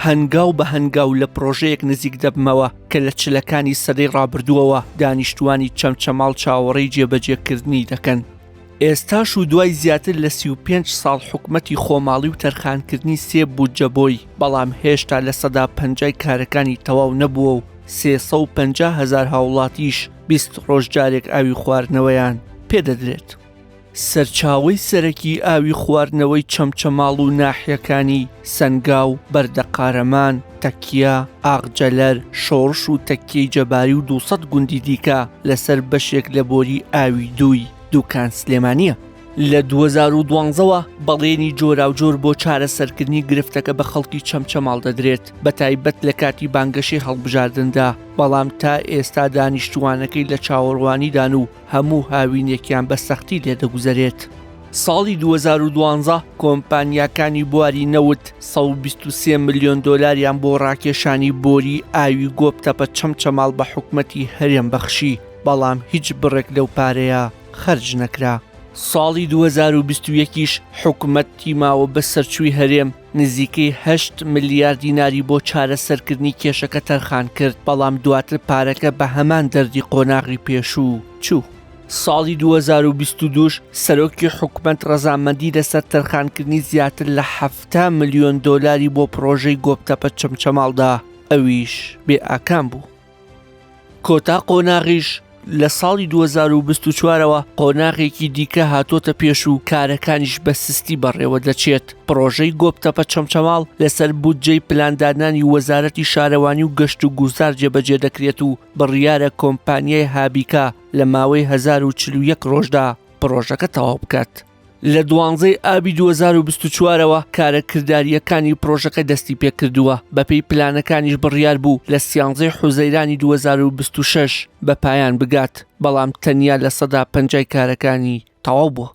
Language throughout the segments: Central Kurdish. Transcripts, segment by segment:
هەنگاو بە هەنگاو لە پرۆژەیەک نزیک دەبمەوە کە لە چلەکانی سەدەی ڕابردووەوە دانیشتوانی چەمچەماڵ چاوەڕێی جێبەجێکردنی دەکەن. ئێستاش و دوای زیاتر لە 35 ساڵ حکومەتی خۆماڵی و تەرخانکردنی سێ بودجەبۆی، بەڵام هێشتا لە سەدا 50 کارەکانی تەواو نەبووە و 350,000 هاوڵاتیش 20 ڕۆژ جارێک ئاوی خواردنەوەیان پێدەدرێت. سەرچاوەی سەرەکی ئاوی خواردنەوەی چەمچەماڵ و ناحیەکانی سەنگاو، بەردەقارەمان، تەکیە، ئاغجەلەر، شۆڕش و تەکیەی جەباری و 200 گوندی دیکە لەسەر بەشێک لە بۆری ئاوی دووکان سلێمانیە. لە 2012ەوە بەڵێنی جۆراوجۆر بۆ چارەسەرکردنی گرفتەکە بە خەڵکی چەمچەماڵ دەدرێت، بە تایبەت لە کاتی بانگەشەی هەڵبژاردندا، بەڵام تا ئێستا دانیشتوانەکەی لە چاوەڕوانیدان و هەموو هاوینێکیان بە سەختی لێدەگوزارێت. ساڵی 2012 کۆمپانیاکانی بواری نەوت 123 ملیۆن دۆلاریان بۆ ڕاکێشانی بۆری ئاوی گۆبتەپە چەمچەماڵ بە حکومەتی هەرێم بەخشی، بەڵام هیچ بڕێک لەو پارەیە خەرج نەکرا. ساڵی 2021ش حکومەتی ماوە بە سەرچووی هەرێم نزیکەی 8 ملیار دیناری بۆ چارەسەرکردنی کێشەکە تەرخان کرد، بەڵام دواتر پارەکە بە هەمان دەردی قۆناغی پێشوو چوو. ساڵی 2022ش سەرۆکی حکومەت ڕەزامەندی لەسەر تەرخانکردنی زیاتر لە 70 ملیۆن دۆلاری بۆ پرۆژەی گۆبتەپە چەمچەماڵدا، ئەویش بێ ئاکام بوو. کۆتا قۆناغیش لە ساڵی 2024ەوە قۆناغێکی دیکە هاتۆتە پێش و کارەکانیش بە سستی بەڕێوە دەچێت. پرۆژەی گۆبتەپە چەمچەماڵ لەسەر بودجەی پلاندانانی وەزارەتی شارەوانی و گەشت و گوزار جێبەجێ دەکرێت و بڕیارە کۆمپانیای هابیکا لە ماوەی 1041 ڕۆژدا پرۆژەکە تەواو بکات. لە 12 ئابی 2024ەوە کارەکرداریەکانی پرۆژەکە دەستی پێکردووە، بەپێی پلانەکانیش بڕیار بوو لە 13 حوزەیرانی 2026 بە پایان بگات، بەڵام تەنیا لە سەدا 50 کارەکانی تەواو بووە.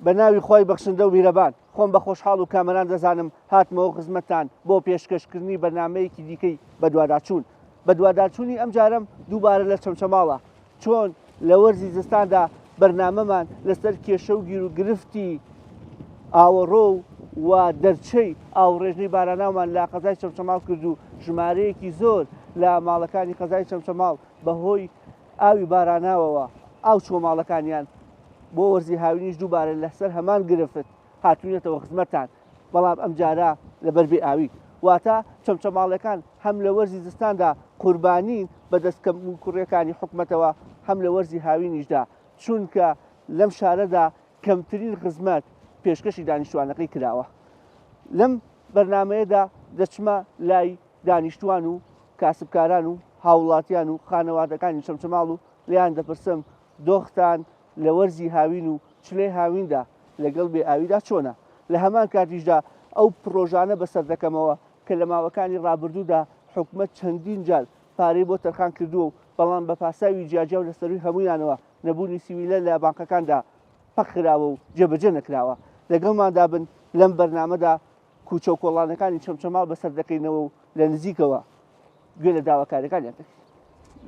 بە ناوی خۆی بەخشندە و میرەبان، خۆم بە خۆشحاڵ و کامەران دەزانم هاتمەوە خزمەتتان بۆ پێشکەشکردنی بەرنامەیەکی دیکەی بە دوواداچوون. بە دوواداچوونی ئەم جارم دووبارە لە چەمچەماڵە، چۆن لە وەرزی زستاندا بەرنامەمان لەسەر کێشە و گیر و گرفتی ئاوەڕۆ و دەرچەی ئاوڕێژنەی باراناومان لە قەزای چەمچەماڵ کرد و ژمارەیەکی زۆر لە ماڵەکانی قەزای چەمچەماڵ بەهۆی ئاوی باراناوەوە ئاو چوە ماڵەکانیان، بۆ وەرزی هاوینیش دووبارە لەسەر هەمان گرفت هاتوونێتەوە خزمەتتان، بەڵام ئەم جارە لەبەر بێ ئاوی، واتە چەمچەماڵەکان هەم لە وەرزی زستاندا قوربانین بە دەستکەم و کوڕیەکانی حکومەتەوە، هەم لە وەرزی هاوینیشدا، چونکە لەم شارەدا کەمترین خزمەت پێشکەشی دانیشتوانەکەی کراوە. لەم بەرنامەیەدا دەچمە لای دانیشتوان و کاسبکاران و هاوڵاتیان و خانەوادەکانی چەمچەماڵ و لیان دەپرسم دۆختان لە وەرزی هاوین و چلەی هاویندا لەگەڵ بێ ئاویدا چۆنە. لە هەمان کاتیشدا ئەو پرۆژانە بەسەر دەکەمەوە کە لە ماوەکانی ڕابردوودا حکومەت چەندین جار پارەی بۆ تەرخان کردووە و بەڵام بە پاساوی جیاجیا و لەسەروی هەمویانەوە نەبوونی سیویلە لە بانکەکاندا پەخراوە و جێبەجێ نەکراوە. لەگەڵماندا بن لەم بەرنامەدا کوچە و کۆڵانەکانی چەمچەماڵ بەسەر دەکەینەوە و لە نزیکەوە گوێ لە داواکاریەکانیان دەکەین.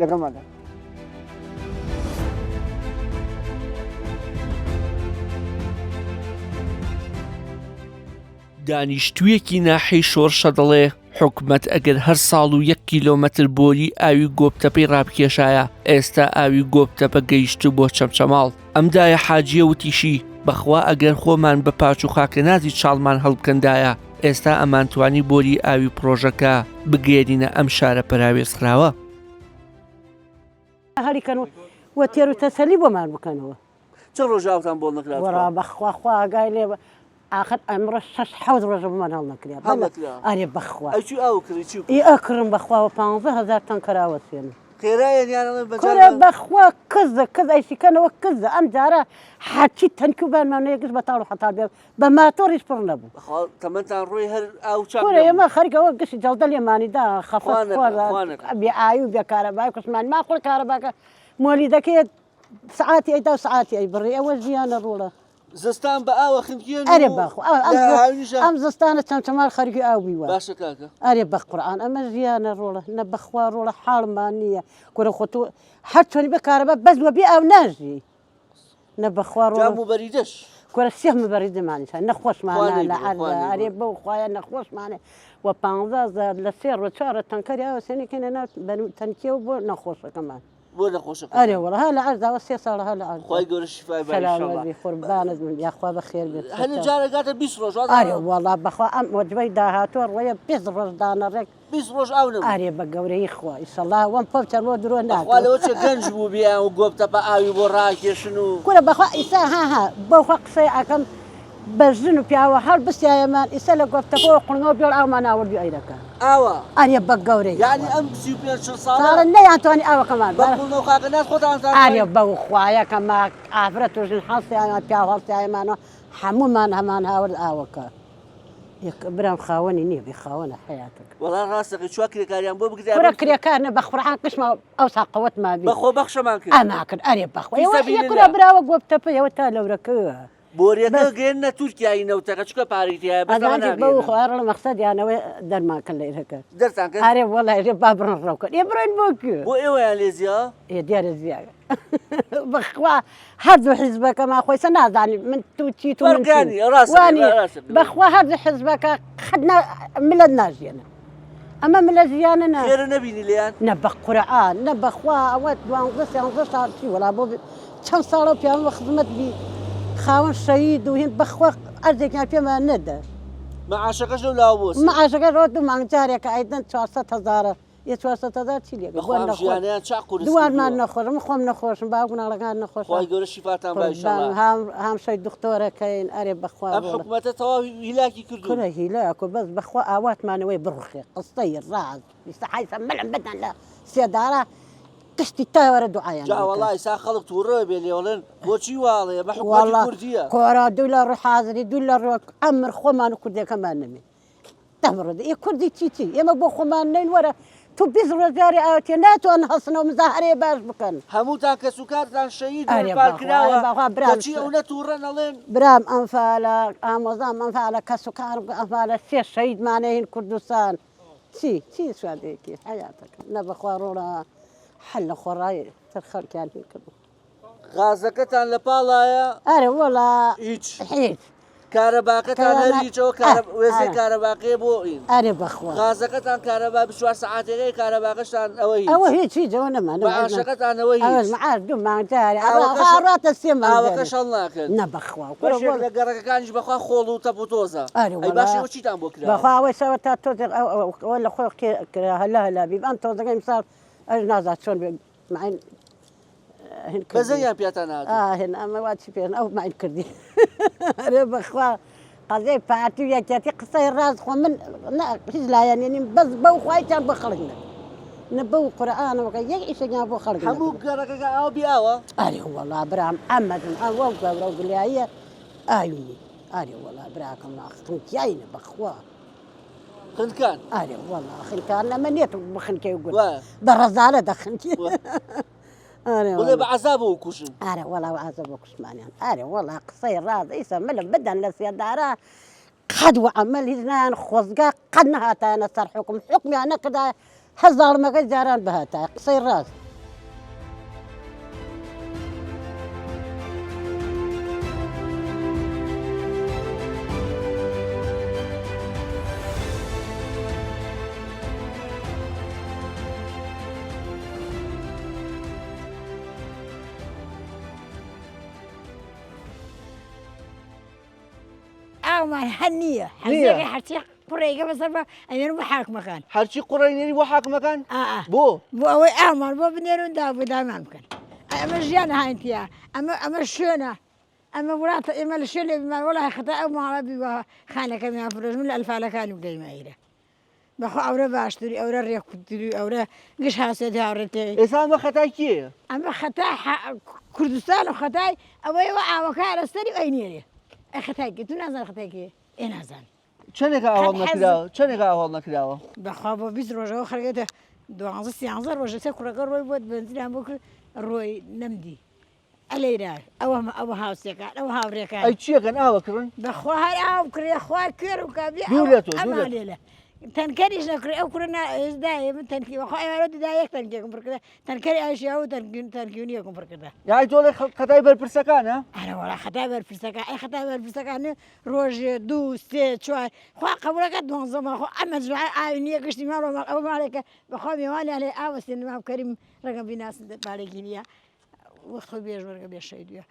لەگەڵماندا دانیشتوویەکی ناحەی شۆڕشە دەڵێ حکومەت ئەگەر هەر ساڵ و 1 کیلۆمەتر بۆری ئاوی گۆبتەپەی ڕابکێشایە، ئێستا ئاوی گۆبتەپە گەیشتو بۆ چەمچەماڵ. ئەمدایە حاجیە وتیشی بەخوا ئەگەر خۆمان بە پاچ و خاکەنازی چاڵمان هەڵبکەندایە، ئێستا ئەمانتوانی بۆری ئاوی پرۆژەکە بگێرینە ئەم شارە پەراوێزراوە. هەریکەن وە تێر و تەسەلی بۆمان بکەنەوە. چەند ڕۆژاوتان بۆ نەکرا؟ وەڕا بەخوا ئاگای لێ آخر ئەمڕۆ 6 ڕۆژە بمان هەڵ نەکرا. ئەرێ بەخوا ئەکڕم بەخواوە 15,000 تەن کەراوە سێن بەخوا کزە کز ئەیسیکەنەوە کزە ئەم جارە حەچی تەنکی و بانمانەیەکش بە تاڵ و حەتا بێ بە ماتۆریش پڕ نەبوو. تەمەتان ڕۆی هەر ئاو ئێمە خەریکەوە گشتی جەڵدە لێمانیدا خەفەت بێ ئاوی و بێ کارەبای کوسمان ماخۆڵ کارەباکە مۆلی دەکەێت سعاتی ئەیدا و سعاتی ئەی بڕێ ئەوە ژیانە ڕۆڵە. زستان بە ئاوە خنکێن ئەرێ بەخوا ئەم زستانە چەمچەماڵ خەریکی ئاوی وە. باشە کاکە ئەرێ بە قورئان ئەمە ژیانە ڕۆڵە نە بەخوا ڕۆڵە حاڵمان نییە گۆرە خۆتۆ هەر چۆنی بە کارەبا بەس وە بێ ئاو ناژی نە بەخوا ڕۆڵە بەریدەش كرة سهم بريد معني نخوش معنا لعل قريب وخويا نخوش معنا وبانزا زاد لسير وشارة تنكريا وسني كنا تنكيو نخوش كمان بۆ نەخۆشە أري والله هلا عرض وسي صار هلا عرض خی گەورە شیفای بە سلام قربان يا أخوة بخير بيت هەنێ جارێکاتە 20 ڕۆژ أري والله بخوا أم وجبي داهاتور ويا بيز رجدان رك 20 ڕۆژ ئاو نەبوو أري بقوري إخوة إن شاء الله وان بوب ترو درو هناك خوا لەوە چێ گەنج بوو بیان و گۆبتە بە ئاوی بۆ ڕاکێشن و كل بخوا إسا ها بخوا قصي أكم بزنو بياو هل بس يا مان إسا لقوف تقول قلنا بيول أو ما ناول بيو أيدك ئاوە أري بقوري یعنی ئەم 35 صار ساڵە لي أنتوني أو كمان بەقڵ و خاکەناس خۆتان أري بخوايا كما عفرت وجن حصي أنا بياو حصي أنا حمو من هاول أوكا برام خاوني نيبي خاونة حياتك وەڵا ڕاستەقی چوا کرێکاریان بۆ بگرێ كرة كريا كان بخفرحان قشمة أوسع قوة ما بي بەخۆ بەخشەمان کرد أماكن أري بخوا في سبيل يا الله. كرة براوة قوبتة بيا وتالو ركوها بۆریەکە گەێنە تورکیایی نەوتەکە چکە پارێتیایە أنا بو خير المقصد يعني در ما كان لي هكا دەرتان کرد أري والله يجيب بابرن روكا يبرن بوك بۆ ئێوەیان لێزیە يا ديار الزيادة بخوا هذا حزبك ما خوي سنازعني من توتي تو من فرقاني، شين. راسك، واني راسك. بخوا هذا حزبك خدنا ملدنا زينا أما ملد زيانا خێرە نەبینی لێیان نبخ قرآن نبخ وات وانقص ينقص شي ولا بو كم صاروا في عمر خدمت بي خاون شهيد وهن بخوا أرزك يعني فيما ندى مەعاشەکەش لەو لاوە بۆ مع شغل رود مع جارك أيضا 400,000 يا 400,000 شيء بەخوام ژیانیان چاق قورس دوان ما نخور مخوم نخوش باقونا لقان نخوش خی گەورە شیفاتان باشڵ هام شي دكتورة كاين أري بخوا ئەم حکوومەتە تەواو هیلاکی کردو كل هلاك بس بخوا أوات ما نوي برخي قصير راز يستحي سملم بدنا لا سيدارة كشتي تاور دعاء جا وڵی سا خەڵک تووڕە بێ لێڵێن بۆچی واڵەیە بە حکوومەتی والله کوردیە كورا دولار حاضري دولار أمر خمان كردي كمان نمي تمرد إيه كردي تيتي يا ما بو خمان نين ورا تو بيزر جاري أوتي ناتو أنحصنا ومزاهري باش بكن هەمووتان کەس و کارتان شەید ئەرێ پارکراوە بەخوا برام بۆچی ئەو نەتووڕە نەڵێن برام أنفالا أموزام أنفالا كسكان أنفالا شي شهيد معناهن كردستان شي شو هذيك حياتك نبخوا رونا حل خراي ترخل كان هيك غازەکەتان لە پاڵایە أري والله هیچ حيت کارەباکەتان هەریچەوە وێزەی کارەباقەیە بۆ ئین أري بخوا غازەکەتان کارەبا 24 ساعاتێکەی کارەباکەشتان ئەوەی أو هيك شي جوانا ما معاشەکەتان ئەوەی أول معاش دم ما جاري أرات السيما ئاوەکە شەڵ ناکەن نبخوا بەشێک لە گەڕەکەکانیش بەخوا خۆڵ و تەپ و تۆزە أري ئەی باشەوە چیتان بۆ کرا بخوا ويسوي توزر ولا خوك هلا هلا بيبقى أنت توزر مثال نازع شلون معين بەزەیان پیاتان هات هنا ما واتش فين أو معين كردي أنا بخوا قضية بارتي يا تاتي قصي الراس خو من لا لا يعني بس بو خواي كان بخلقنا نبو قرآن وكي إيش جاب بخلقنا هەموو گەڕەکەکە ئاو بیاوە أري والله برام محمد أنا وقف لي هي أيوني أري والله براكم ما خنكيين بخوا خندکان أري والله خنكان لما نيت بخنكي يقول وای برزالة دخنكي أري بڵێ والله بە عەزابەوە کوشن أري والله وعزبك عثمانيان أري والله قصير راض إيسا ملم بدن لسيادارة قد وعمل هزنان خوزقا قد نهاتا أنا صار حكمي أنا كده هزار ما قد جاران بهاتا قصير راض أو ما هنية حزيقة حرتي قريقة بس أنا بحاك مكان هەرچی قوڕینێری بۆ حاکمەکان بو بۆ أو أعمل بو بنيرون دا ما يمكن أما جيانا هاي انتيا أما الشونة أما ولات أما الشونة بما ولا خطأ أو ما ربي خانك من أفرج من الألف على كانوا قيمة إيره بخو أورا باشتري أورا ريح كتري أورا قش حاسد هاورتي ئێستا خەتای کێیە أما خطاي كردستان وخطاي أو أيوة وكان استري أينيري خطاي كتو نازل خطاي كي إيه نازل چەندێکە ئاوەڵ نەکراوە چەندێکە ئاوەڵ نەکراوە بخوا بۆ 20 ڕۆژەوە خەرگێتە 12 ڕۆژە سێ کوڕەکە ڕۆی بۆت بنزیان بۆ کرد ڕۆی نەمدی ئەلەیرا ئەوە هاوسێکان ئەو هاوڕێکان ئەی چیەکەن ئاوەکردن بەخوا هەر ئاو کرێ خوار کوێر و کابێ دوو لێتۆ ئەما لێلە تنكريش نكري أو كرنا إزداي من تنكي وخاي ولد دايك تنكيكم فركده تنكري أشياء وتنكيونيكم فركده یاعی تۆڵێ خەتای بەرپرسەکان ها أنا ولا خطاب الفلسكة أي خطاب الفلسكة روج دو سي شوي خو قبلك منظمة خو أما زعاء عيني قشتي مالو أو مالك بخوي مالي عليه أوس إن كريم رقم بناس بالكينيا وخو بيجبر قبل الشيء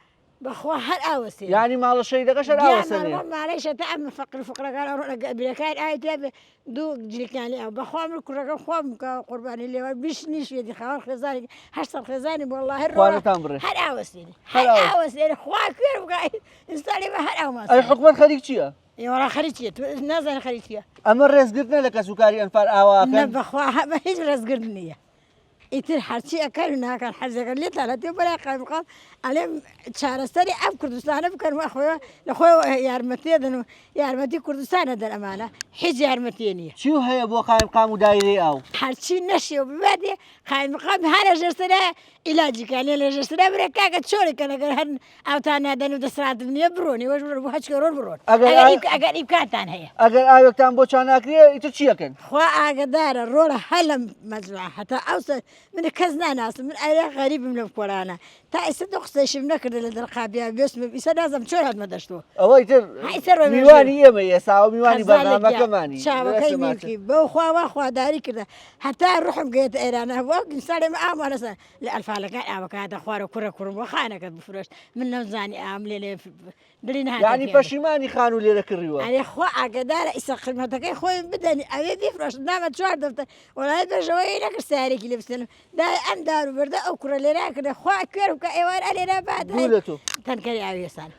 بخو هل أوسي یعنی ماڵە شەیدەکەش ئاوەسەنێ معليش تعب فقر قال أروح بلكان آي تاب دو جلكاني أو بخوام الكرة خوام كقرباني اللي بيشنيش يدي خوان خزاني حشر خزاني والله خوانتان بڕێ هل أوسي هل أوسي خوا كير وقاعد إنساني ما هل أوسي ئەی حکومەت خەریک چییە؟ ولا خريجية نازل خريجية ئەمە ڕێزگرتنە لە کەسوکاری ئەنفار ئاواکەن نبخوا ما هيج رزقني يتر حرشي أكلنا كان حزق اللي ثلاثة ولا قام عليهم شهر استري أب كردستان بكر ما أخويا يارمتي ذنو يارمتي كردستان هذا الأمانة حج يارمتيني چیو هەیە بۆ قایمقام و دایرەی ئاو حرشي نشي وبعدي قام مقام هذا جسنا علاجي كان لا جسنا بركاك تشوري كان هن أو تانا دنو دسرات من بروني وجبر بوحش كرون برون أجر إمكان هي ئەگەر ئاوێکتان بۆ چاناکرێ ئیتر چیەکەن خوا أقدار الرولة هلم مزرعة حتى أوصل من كزنا ناس من أي غريب من القرانا تا يصدق سيشم نكر للرقابية باسم بيصير لازم شو هاد ما دشتو ئەوەی تر هيصير میوانی ئێمە ئێسا و میوانی بەرنامەکەمانی شابكي ملكي بو داري كذا حتى نروح بقيت إيران هو نسالي معاهم ولا سال الفالك هذا خوار كرة وخانة كذا بفرش من نوزاني عاملين درينا يعني پەشیمانی خان و لێرە کڕیوە يعني خوا أقدار إسا خدمتك خوي بدني أبي بيفرش نام شوار دفتر ولا هذا جوي لك ساري كي لبسنا دا أم دار بردا أو كرة لنا كده خوا كير كأيوان علينا بعد گولتو تنكري أبي سال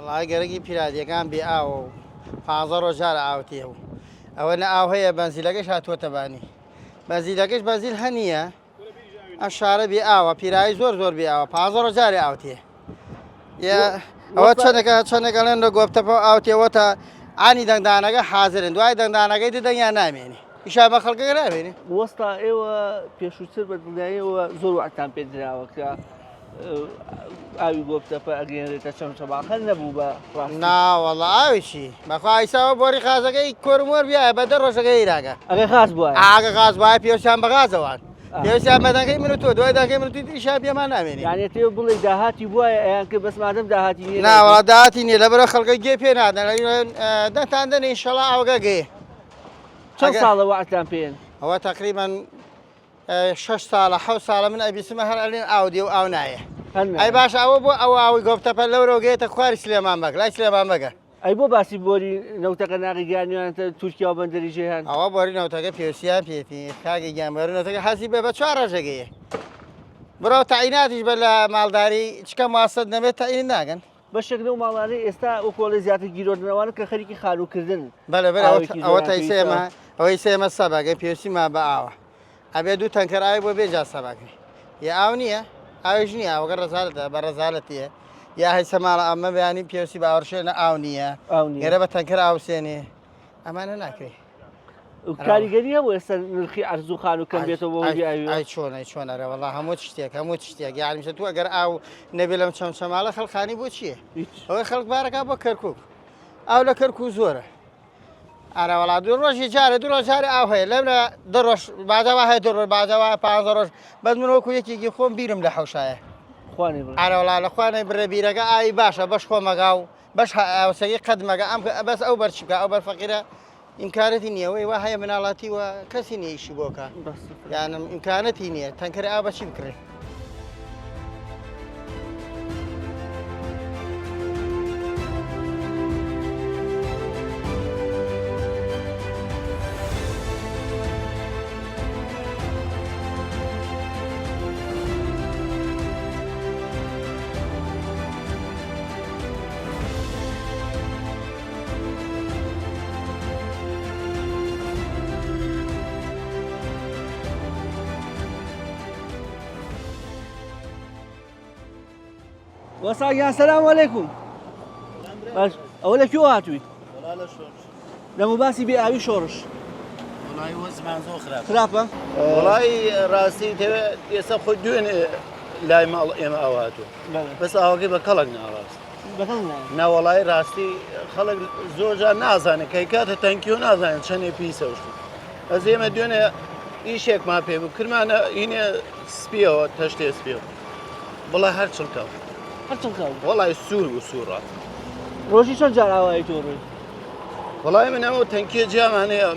والله گەرەکی پیرادیەکان بێ ئاوە و 15 ڕۆژارە ئاوتێ و ئەوە نە ئاو هەیە بەنزیلەکەش هاتووەتە بانی بەنزیلەکەش بەنزیل هەنیە ئەم شارە بێ ئاوە پیرایی زۆر بێ ئاوە 15 ڕۆژارێ ئاوتێ ئەوە چەندێکەڵێن لە گۆپتەپە ئاوتێەوە تا ئانی دەنگدانەکە حازرن دوای دەنگدانەکەی دەنگیان نامێنی ئیشا بە خەڵکەکە نامێنی وەستا ئێوە پێشووتر بە دڵنیاییەوە زۆر وعدتان پێدراوە کە ئاوی گۆپتەپە ئەگەێنرێتە چەمچەماخەر نەبوو بە ناوەڵە ئاویشی بەخوا ئیساوە بۆری خازەکەی کۆرمۆر بیایە بە 10 ڕۆژەکە ئیراگە ئەگەر خاس بووە ئاگە غاز وایە پێویستیان بە غازەوان پێویستیان بەدەنگەی من و تۆ دوای دەنگەی من و توی تریشا پێمان نامێنی یانێت تێ بڵێ داهاتی بووە ئەیان کرد بەس مادەم داهاتی نیە ناوەڵە داهاتی نییە لەبەرە خەڵکە گێ پێ نادەن دەتان دەن ئینشەڵا ئاوگە گێ چەند ساڵە وعدتان پێن ئەوە تقریبان 6 ساڵە 7 ساڵە من ئەبیسمە هەر ئەلێن ئاو دێ و ئاو نایە ئەی باش ئەوە بۆ ئەو ئاوی گۆپتەپە لەورەوە گەیەتە خواری سلێمان بەگ لای سلێمان بەگە ئەی بۆ باسی بۆری نەوتەکە ناقی گیانیانتە تورکیا و بەندەری جێهان ئەوە بۆری نەوتەکە پێویستیان پێێتی کاگەی گیانبەر نەوتەکە حەزی بێ بە 4 ڕۆژەگەیە بڕۆ تاعیناتیش بە لە ماڵداری چکە ماسەد نەبێت تاعین ناگەن بەشێک لەو ماڵانەی ئێستا ئەو کۆڵی زیاتر گیرۆدنەوەوانە کە خەریکی خانووکردن بەلە ئەوە تایسێمە ئەوەی سێمە سەباگەی پێویستی ما بە ئاوە ئەبێ دوو تەنکەر ئاوی بۆ بێجا سەباکەی یا ئاو نییە ئاویش نییە ئەوگە ڕزالەتە بە ڕزالەتیە یا هەیسە ماڵە ئەمە بەیانی پێویستی باوەڕشێنە ئاو نییە گەرە بە تەنکەر ئاوسێنێ ئەمانە ناکرێت کاریگەری هەبوو ئێستا نرخی ئەرزوو خانووکەم بێتەوە بۆ ئای چۆنەرە وەڵا هەموو شتێک یاریشە تو ئەگەر ئاو نەبێ لەم چەمچەماڵە خەڵخانی بۆ چییە؟ ئەوەی خەڵک بارەکە بۆ کەرکووک ئاو لە کەرکوو زۆرە ئارەوەڵا دوو ڕۆژی جارە دوو ڕۆژارە ئاو هەیە لەم لە دە ڕۆژ بازەوە هەیە دو ڕۆژ بازەوە 15 ڕۆژ بەس من وەکو یەکێکی خۆم بیرم لە حەوشایە ئارەوەڵا لە خوانەی بڕێ بیرەکە ئاوی باشە بەش خۆمەگا و بەش ئاوسەگی قەدمەگە ئەم بەس ئەو بەرچکە ئەو بەرفەقیرە ئیمکانەتی نییە وەی وا هەیە مناڵاتی وە کەسی نییشی بۆکە یانم ئیمکانەتی نییە تەنکەر ئاو بەچی بکرێت وەساگیان سەلام عەلەیکوم. باش ئەوە لە کوێ هاتووی؟ لەمە باسی بێ ئاوی شۆڕش. وڵی وەزمان زۆر خراپ. خراپە؟ وڵی ڕاستی ئێستا خۆ دوێنێ لای ماڵ ئێمە ئاواتوە. بەس ئاواکەی بە کەڵک ناڕاست. ناوەڵی ڕاستی خەڵک زۆرجار نازانێت کەی کاتە تەنکی و نازانێت چەندێ پیسەوشت. ئەس ئێمە دوێنێ ئیشێکمان پێ بوو کرمانە ئینێ سپیەوە تەشتێ سپێەوە. بڵێ هەر چڵکەوە. وڵی سوور و سوورڕات. ڕۆژی چەند جار ئاوایی تۆ ڕووی؟ وڵی من ئەمە تەنکیە جیامانەیە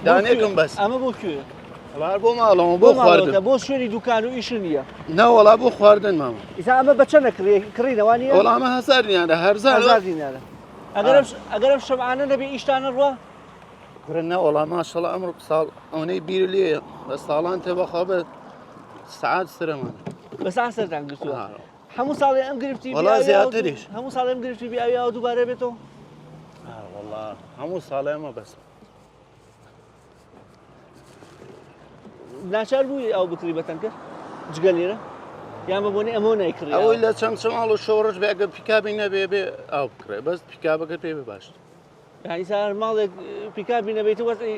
دانێکم بەس. ئەمە بۆ کوێ؟ هەڵار بۆ ماڵەوە بۆ خواردن. بۆ شوێنی دوکان و ئیش نییە. ناوەڵا بۆ خواردن ماوە. ئیسا ئەمە بە چەندە کڕینەوە نیە؟ وەڵامە هەزار دینارە هەرزار دینارە. ئەگەرم شەمعانە نەبێ ئیشتانە ڕوە؟ گورە ناوەڵا ماشەڵا ئەمڕۆ ساڵ ئەوەی بیر لێ بە ساڵان تێ بەخوا بە سعات سرەمانە. بە ساعت سەردان گرتووە. هەموو ساڵی ئەم گرفتی وەڵا زیاتریش. هەموو ساڵی ئەم گرفتی بێ ئاوی دووبارە بێتەوە؟ وەڵا هەموو ساڵی ئەمە بەس. ناچار بووی ئەو بکری بە تەنکە جگە لێرە؟ یان بە بۆنی ئەمە نایکڕی؟ ئەوەی لە چەمچەماڵ و شۆڕش بێ ئەگەر پیکابی نەبێ بێ ئاو بکڕێ بەس پیکابەکە پێ بێ باش. یعنی سار ماڵێک پیکابی نەبێتی وەرزی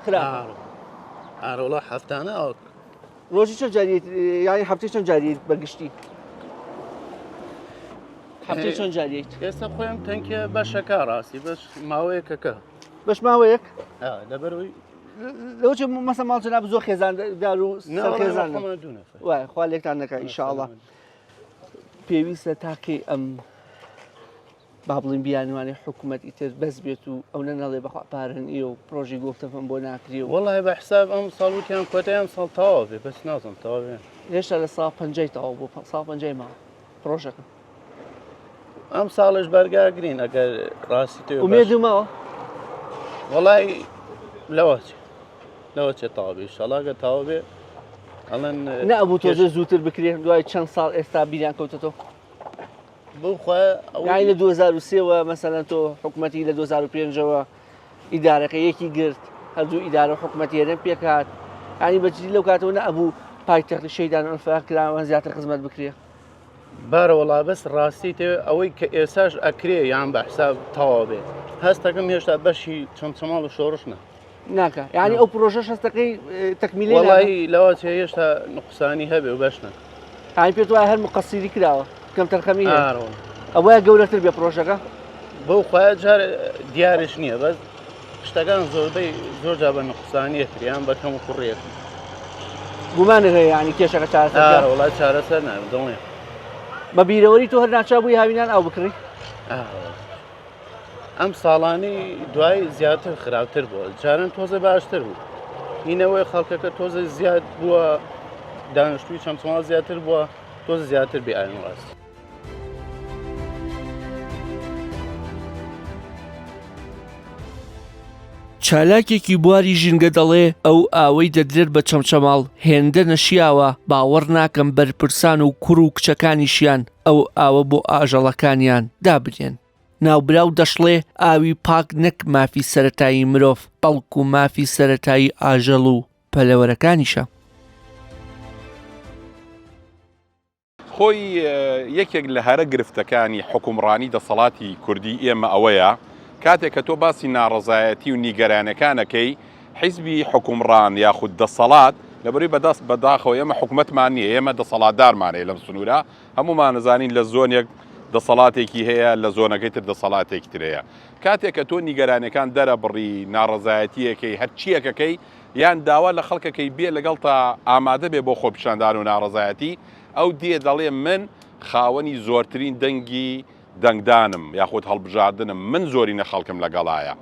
خراپ. ئارۆڵا هەفتانە ئەو ڕۆژی چەند جاریت یانی هەفتەی چەند جاریت بەرگشتی؟ هەفتەی چەند جاریت؟ ئێستا خۆیان تەنکە بەشەکە ڕاستی بەش ماوەیەکەکە. بەش ماوەیەک؟ لەبەرەوەی لەوچ مەسە ماڵ جەناب زۆر خێزاندار و سەرخێزان وای خوا لێکتان نەکە ئینشاءڵڵا. پێویستە تاکەی ئەم با بڵین بیانوانی حکوومەت ئیتر بەس بێت و ئەو نەنەڵێ بەخوا پارن ئێ و پرۆژی گفتەفەم بۆ ناکری و وەڵای بە حساب ئەم ساڵوتیان کۆتەیان ساڵ تەواو بێ بەس نازم تەواو بێ. هێشتا لە ساڵ پەنجەی تەواو بۆ ساڵ پەنجەی ماوە پرۆژەکە. ئەم ساڵش بەرگاگرین ئەگەر ڕاستی تێ ئومێدی ماوە؟ وەڵای لەوە چێت تەواو بێ ئینشاڵڵا تەواو بێ ئەڵێن نەبوو تۆزە زووتر بکرێن دوای چەند ساڵ ئێستا بیریان کەوتەوە؟ یانی لە 2023ەوە مەسەلەن تۆ حکوومەتی لە 2005ەوە ئیدارەکە یەکی گرت هەردوو ئیدارە حکوومەتیێنە پێکات ینی بەجددی لەو کاتەوە نەبوو پایتەختی شەیدان ئەلفاکراوان زیاتر خزمەت بکرێ. بارە وەڵا بەس ڕاستی تێ ئەوەی کە ئێساش ئەکرێ یان بە حساب تەواو بێت هەستەکەم هێشتا بەشی چەمچەماڵ و شۆڕش ناکە یعنی ئەو پرۆژەش هەستەکەی تەکمیلی وەڵی لەوە چێ هێشتا نقصانی هەبێ و بەش نەکە. ئاین پێت وایە هەر مقەسیری کراوە کەم تەرخەمی ئەوەیە گەورەتر بێ پرۆژەکە؟ بەو خۆیان جار دیارش نییە بەس شتەکان زۆربەی زۆر جا بە نقصانیە کریان بە کەم و کوڕێت. گومانە هەیە ینی کێشەکە چارەسەر وڵای چارەسەر نابێ دڵێ. بە بیرەوەری تۆ هەر ناچابووی هاوینان ئاو بکڕی؟ ئەم ساڵانی دوای زیاتر خراپتر بووە جاران تۆزە باشتر بوو. هینەوەی خەڵکەکە تۆزە زیاد بووە دانیشتووی چەمچەماڵ زیاتر بووە تۆزە زیاتر بێ ئاین ڕاست. چالاکێکی بواری ژینگە دەڵێ ئەو ئاوەی دەدرێت بە چەمچەماڵ هێندە نەشیاوە باوەڕ ناکەم بەرپرسان و کوڕ و کچەکانیشیان ئەو ئاوە بۆ ئاژەڵەکانیان دابرێن. ناوبراو دەشڵێ ئاوی پاک نەک مافی سەرەتایی مرۆڤ بەڵکو و مافی سەرەتایی ئاژەڵ و پەلەوەرەکانیشە. خۆی یەکێک لە هەرە گرفتەکانی حکومڕانی دەسەڵاتی کوردی ئێمە ئەوەیە کاتێک کە تۆ باسی ناڕەزایەتی و نیگەرانەکانەکەی حیزبی حکومڕان یاخود دەسەڵات لەبەری بەدەست بەداخەوە ئێمە حکومەتمان نییە ئێمە دەسەڵاتدارمانەیە لەم سنوورە هەمومان نزانین لە زۆنێک دەسەڵاتێکی هەیە لە زۆنەکەی تر دەسەڵاتێکی ترەیە. کاتێک کە تۆ نیگەرانەکان دەرەبڕی ناڕەزایەتیەکەی هەرچیەکەکەی یان داوا لە خەڵکەکەی بێ لەگەڵ تا ئامادە بێ بۆ خۆپیشاندان و ناڕەزایەتی ئەو دێ دەڵێ من خاوەنی زۆرترین دەنگی دەنگدانم یاخود هەڵبژاردنم من زۆرینە خەڵکم لەگەڵایە.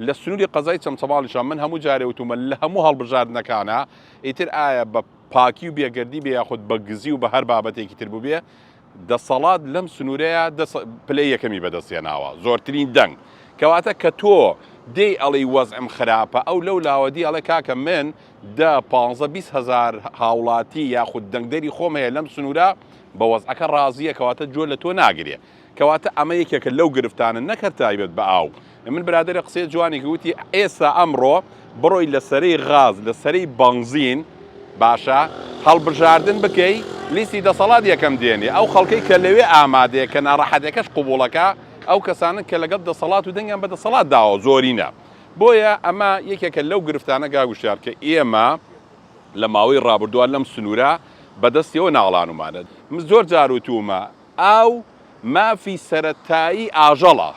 لە سنووری قەزای چەمچەماڵیشان من هەموو جارێ وتومە لە هەموو هەڵبژاردنەکانە ئیتر ئایا بە پاکی و بێگەردی بێ یاخود بە گزی و بە هەر بابەتێکی تر بوو بێ دەسەڵات لەم سنوورەیە پلەی یەکەمی بەدەستێناوە زۆرترین دەنگ کەواتە کە تۆ دەی ئەڵی وەزعم خراپە ئەو لەو لاوەدی ئەڵێ کاکە من 15-20 هزار هاوڵاتی یاخود دەنگدەری خۆم هەیە لەم سنوورە بە وەزعەکە ڕازیە کەواتە جۆ لە تۆ ناگرێ کەواتە ئەمە یەکێکە لەو گرفتانە نەکرد تایبەت بە ئاو. من برادێرە قسەی جوانێکی وتی ئێستا ئەمڕۆ بڕۆی لە سەرەی غاز لە سەرەی بەنزین باشە هەڵبژاردن بکەی لیستی دەسەڵات یەکەم دێنێ ئەو خەڵکەی کە لەوێ ئامادەیە کە ناڕەحەتەکەش قوبوڵەکە ئەو کەسانن کە لەگەڵ دەسەڵات و دەنگیان بە دەسەڵات داوە زۆرینە بۆیە ئەمە یەکێکە لەو گرفتانە گاگوشار کە ئێمە لە ماوەی ڕابردووە لەم سنوورە بەدەستیەوە ناڵانومانە زۆر جاروتومە ئاو مافی سەرەتایی ئاژەڵە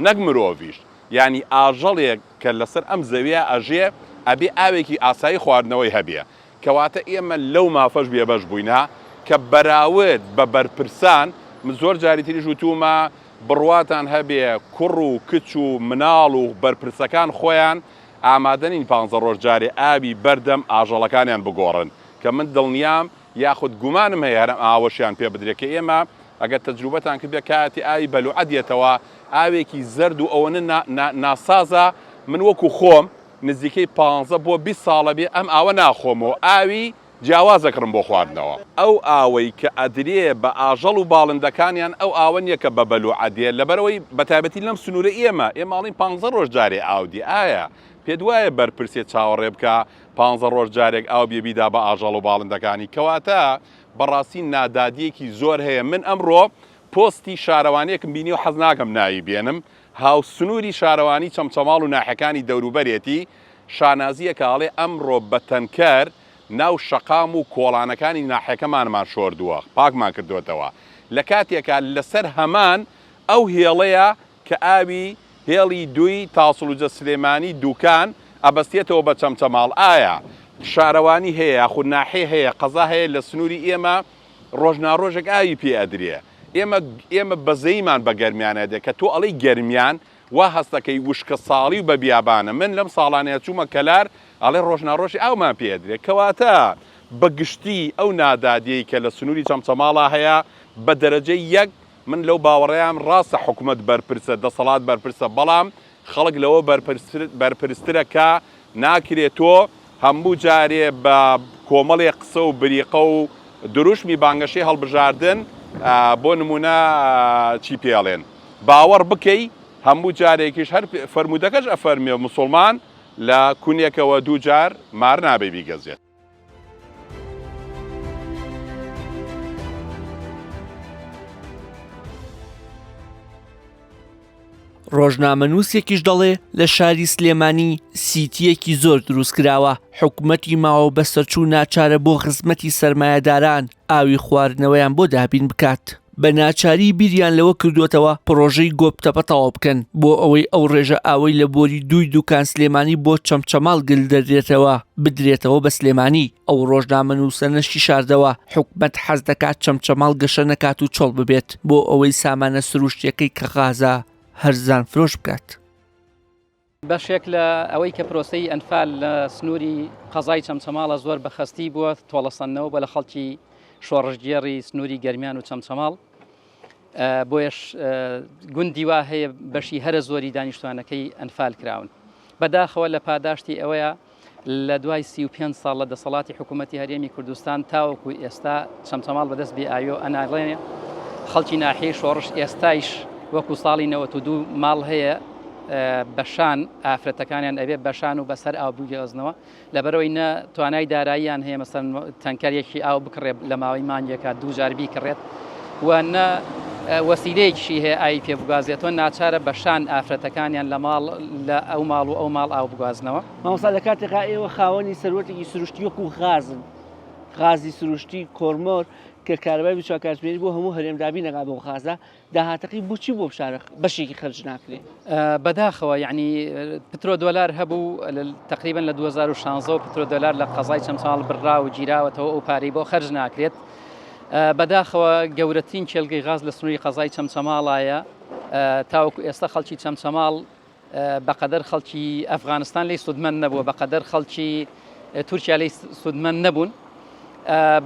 نەک مرۆڤیش ینی ئاژەڵێک کە لەسەر ئەم زەویە ئەژێ ئەبێ ئاوێکی ئاسایی خواردنەوەی هەبێ کەواتە ئێمە لەو مافەش بێبەش بووینە کە بەراورد بە بەرپرسان زۆر جاری تریش وتومە بڕواتان هەبێ کوڕ و کچ و مناڵ و بەرپرسەکان خۆیان ئامادەنین 15 ڕۆژ جارێ ئاوی بەردەم ئاژەڵەکانیان بگۆڕن کە من دڵنیام یاخود گومانم هەیە هەرم ئاوەشیان پێ بدرێت کە ئێمە ئەگەر تەجروبەتان کردێت کاتی ئاوی بەلوعە دێتەوە ئاوێکی زەرد و ئەوەنە ناسازە من وەکو خۆم نزیکەی 15 بۆ 20 ساڵە بێ ئەم ئاوە ناخۆمەوە ئاوی جیاوازەکڕم بۆ خواردنەوە ئەو ئاوەی کە ئەدرێ بە ئاژەڵ و باڵندەکانیان ئەو ئاوە نیەکە بە بەلوعە دێت لەبەرەوەی بەتایبەتی لەم سنوورە ئێمەڵین 15 ڕۆژ جارێ ئاودی ئایا پێت وایە بەرپرسێت چاوەڕێ بکە 15 ڕۆژ جارێک ئاو بێبیدا بە ئاژەڵ و باڵندەکانی کەواتە بەڕاستی نادادیەکی زۆر هەیە من ئەمڕۆ پۆستی شارەوانیەکم بینی و حەز ناکەم ناوی بێنم هاو سنووری شارەوانی چەمچەماڵ و ناحەکانی دەوروبەرێتی شانازیە کاڵێ ئەمڕۆ بە تەنکەر ناو شەقام و کۆڵانەکانی ناحەکەمانمان شۆردووە پاکمان کردوێتەوە لە کاتێکە لەسەر هەمان ئەو هێڵەیە کە ئاوی هێڵی دوی تاسڵوجە سلێمانی دووکان ئەبەستێتەوە بە چەمچەماڵ ئایا شارەوانی هەیە یاخود ناحێ هەیە قەزا هەیە لە سنووری ئێمە ڕۆژناڕۆژێک ئاوی پێ ئەدرێ ئێمە بەزەیمان بە گەرمیانە دێ کە تۆ ئەڵەی گەرمیان وا هەستەکەی وشکە ساڵی و بە بیابانە من لەم ساڵانەیە چوومە کەلار ئەڵێ ڕۆژناڕۆژی ئاومان پێدرێ کەواتە بەگشتی ئەو نادادیەی کە لە سنووری چەمچەماڵە هەیە بە دەرەجەی یەک من لەو باوەڕێیان ڕاستە حکوومەت بەرپرسە دەسەڵات بەرپرسە بەڵام خەڵک لەوە بەرپرسترە کە ناکرێت تۆ هەموو جارێ بە کۆمەڵێ قسە و بریقە و دروشمی بانگەشەی هەڵبژاردن بۆ نمونە چی پێڵێن باوەڕ بکەی هەموو جارێکیش هەر فەرمودەکەش ئەفەرمێ موسڵمان لە کونێکەوە دوو جار مار نابێ بیگەزێت ڕۆژنامەنووسێکیش دەڵێ لە شاری سلێمانی سیتیەکی زۆر دروست کراوە حکوومەتی ماوە بەسەرچوو ناچارە بۆ خزمەتی سەرمایەداران ئاوی خواردنەوەیان بۆ دابین بکات بە ناچاری بیریان لەوە کردوێتەوە پرۆژەی گۆپتەپەتەوە بکەن بۆ ئەوەی ئەو ڕێژە ئاوەی لە بۆری دوی دوکان سلێمانی بۆ چەمچەماڵ گل دەدرێتەوە بدرێتەوە بە سلێمانی ئەو ڕۆژنامەنووسە نەشی شاردەوە حکوومەت حەز دەکات چەمچەماڵ گەشە نەکات و چۆڵ ببێت بۆ ئەوەی سامانە سروشتیەکەی کە غازە هەرزان فرۆش بکات بەشێک لە ئەوەی کە پرۆسەی ئەنفال لە سنووری قەزای چەمچەماڵە زۆر بەخەستی بووە تۆڵەسەندنەوە بە لە خەڵکی شۆڕژگێڕی سنووری گەرمیان و چەمچەماڵ بۆیش گوندی وا هەیە بەشی هەرە زۆری دانیشتوانەکەی ئەنفال کراون بەداخەوە لە پاداشتی ئەوەیە لە دوای 35 ساڵ لە دەسەڵاتی حکوومەتی هەرێمی کوردستان تاوەکو ئێستا چەمچەماڵ بەدەست بێ ئاویۆ ئەناڵێنێ خەڵکی ناحیەی شۆڕش ئێستایش وەکو ساڵی 92 ماڵ هەیە بەشان ئافرەتەکانیان ئەبێ بەشان و بەسەر ئاو بگەزنەوە لەبەرەوەی نە توانای داراییان هەیە مەسەن تەنکەرێکی ئاو بکڕێ لە ماوەی مانگێکە دوو جار بیکڕێت و نە وەسیلەیەکیشی هەیە ئاوی پێ بگوازێتەوە ناچارە بەشان ئافرەتەکانیان لە ماڵ لە ئەو ماڵ و ئەو ماڵ ئاو بگوازنەوە مامۆستا لە کاتێکا ئێوە خاوەنی سەروەتێکی سروشتی وەکو غازن غازی سروشتی کۆرمۆر کە کارەبای بچووکاتژمێری بۆ هەموو هەرێمدابی نەگا بۆ غازە داهاتەقی بۆچی بۆ بشارە بەشێکی خەرج ناکرێت بەداخەوە یعنی پترۆ دۆلار هەبوو تقریبا لە 2016 پترۆ دۆلار لە قەزای چەمچەماڵ بڕا و گیراوەتەوە ئەو پارەی بۆ خەرج ناکرێت بەداخەوە گەورەترین کێلگەی غاز لە سنووری قەزای چەمچەماڵایە تاوەکو ئێستا خەڵکی چەمچەماڵ بەقەدەر خەڵکی ئەفغانستان لی سودمەند نەبووە بەقەدەر خەڵکی تورکیا لی سودمەند نەبوون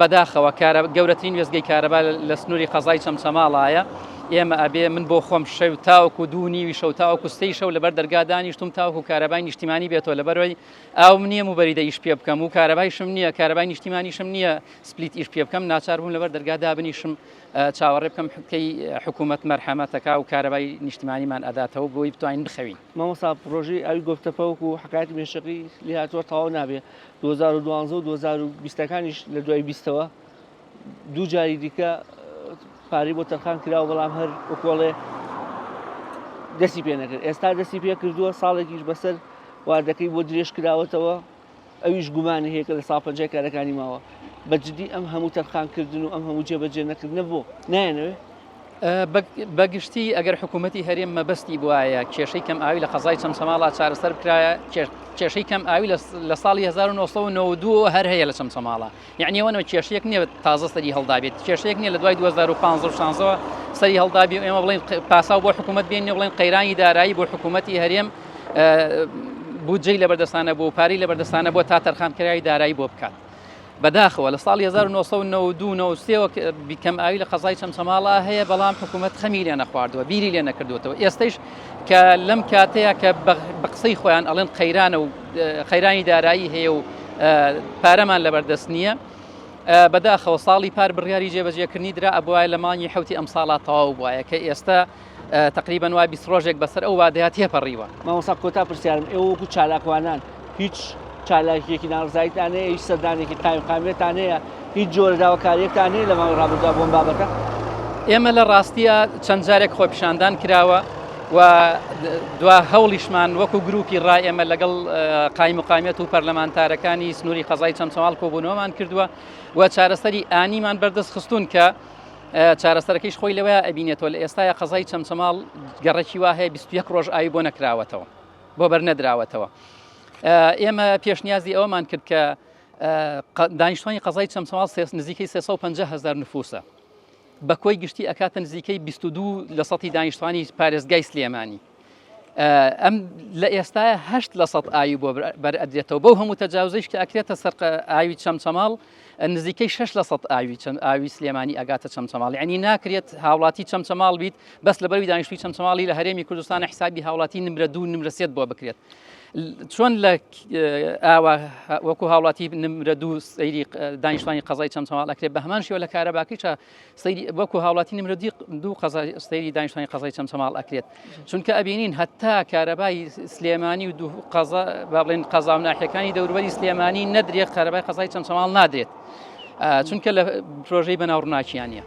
بەداخەوە گەورەترین وێستگەی کارەبا لە سنووری قەزای چەمچەماڵایە ئێمە ئەبێ من بۆ خۆم شەو تاوەکو دوو نیوی شەو تاوەکو سەی شەو لەبەر دەرگا دانیشتم تاوەکو کارەبای نیشتیمانی بێتەوە لەبەرەوەی ئاوم نییە و بەریدە ئیش پێ بکەم و کارەبایشم نییە کارەبای نیشتیمانیشم نییە سپلیت ئیش پێ بکەم ناچار بووم لەبەر دەرگادا بنیشم چاوەڕێ بکەم حکەی حکوومەت مەرحەمەتەکە و کارەبای نیشتیمانیمان ئەداتەوە بۆی بتوانین بخەوین. مامۆستا پرۆژەی ئاوی گۆفتەپەوەک و حکایەتی مێشقی لێ هاتووە تەواو نابێ 2012 و 2020ەکانیش لە دوای بیستەوە دوو جاری دیکە پارەی بۆ تەرخان کراوە بەڵام هەر وەکۆڵێ دەستی پێ نەکرد. ئێستا دەستی پێ کردووە ساڵێکیش بەسەر واردەکەی بۆ درێژ کراوەتەوە ئەویش گومانی هەیە کە لە ساڵ 50 کارەکانی ماوە بەجددی ئەم هەموو تەرخانکردن و ئەم هەموو جێبەجێ نەکردنە بۆ نایەنەوێ بەگشتی ئەگەر حکوومەتی هەرێم مەبەستی بواە کێشەی کەم ئاوی لە قەزای چەمچەماڵا چارەسەر بکرایە کێشەی کەم ئاوی لە ساڵی 1992 هەر هەیە لە چەمچەماڵە یعنی ئەوەنەوە کێشەیەک نییە تازە سەری هەڵدابێت کێشەیەک نییە لە دوای 2015 سەری هەڵدابی ئێمە بڵین پاساو بۆ حکوومەت بێنێ بڵین قەیرانی دارایی بۆ حکوومەتی هەرێم بودجەی لەبەردەستانە بۆ پارەی لەبەردەستانە بۆ تا تەرخانکراوی دارایی بۆ بکات. بەداخەوە لە ساڵی 1992 بیکەم ئاوی لە قەزای چەمچەماڵا هەیە بەڵام حکوومەت خەمی لێ نەخواردووە بیری لێ نەکردوێتەوە ئێستش کە لەم کاتەیە کە بە قسەی خۆیان ئەڵێن قەیرانە و قەیرانی دارایی هەیە و پارەمان لەبەردەست نییە بەداخەوە ساڵی پار بڕیاری جێبەجێکردنی درا ئەبووایە لە مانگی حوتی ئەم ساڵا تەواو بووایە کە ئێستا تقریبا وای 20 ڕۆژێک بەسەر ئەو وادەیە تێپەڕیوە. مامۆستا کۆتا پرسیارم ئێوە وەکو چالاکوانان هیچ چالاکیەکی ناڕزایتان هەیە هیچ سەردانێکی قایمقامێتان هەیە هیچ جۆرە داواکاریەکتان هەیە لە ماوەی ڕابردوودا بۆم بابەتە؟ ئێمە لە ڕاستیە چەند جارێک خۆپیشاندان کراوە و دوا هەوڵیشمان وەکو گروپی ڕای ئێمە لەگەڵ قایمقامێت و پەرلەمانتارەکانی سنووری قەزای چەمچەماڵ کۆبوونەوەمان کردووە و چارەسەری ئانیمان بەردەست خستون کە چارەسەرەکەیش خۆی لەوەیە ئەبینێتەوە لە ئێستاە قەزای چەمچەماڵ گەڕێکی وا هەیە 21 ڕۆژ ئاوی بۆ نەکراوەتەوە بۆ بەرنەدراوەتەوە. ئێمە پێشنیازی ئەوەمان کرد کە دانیشتوانی قەزای چەمچەماڵ نزیکەی 350,000 نفوسە بە کۆی گشتی ئەکاتە نزیکەی 22 لە سەتی دانیشتوانی پارێزگای سلێمانی ئەم لە ئێستاە 8 لە سەد ئاوی بۆ بەرئەدرێتەوە بەو هەموو تەجاوزەیش کە ئەکرێتە سەر ئاوی چەمچەماڵ نزیکەی 6 لە سەد ئاوی سلێمانی ئەگاتە چەمچەماڵ یعنی ناکرێت هاوڵاتی چەمچەماڵ بیت بەس لەبەروی دانیشتوی چەمچەماڵی لە هەرێمی کوردستانە حسابی هاوڵاتی نمرە 2 نمرە 3 بۆ بکرێت. چۆن لە ئاوا وەکو هاوڵاتی نمرە 2 سەیری دانیشتوانی قەزای چەمچەماڵ ئەکرێت بە هەمان شێوە لە کارەباکیچە وەکو هاوڵاتی نمرە 2 سەیری دانیشتوانی قەزای چەمچەماڵ ئەکرێت چونکە ئەبینین هەتا کارەبای سلێمانی و با بڵێن قەزا و ناحیەکانی دەوروبەری سلێمانی نەدرێت کارەبای قەزای چەمچەماڵ نادرێت چونکە لە پرۆژەی بەناوڕناکییانە.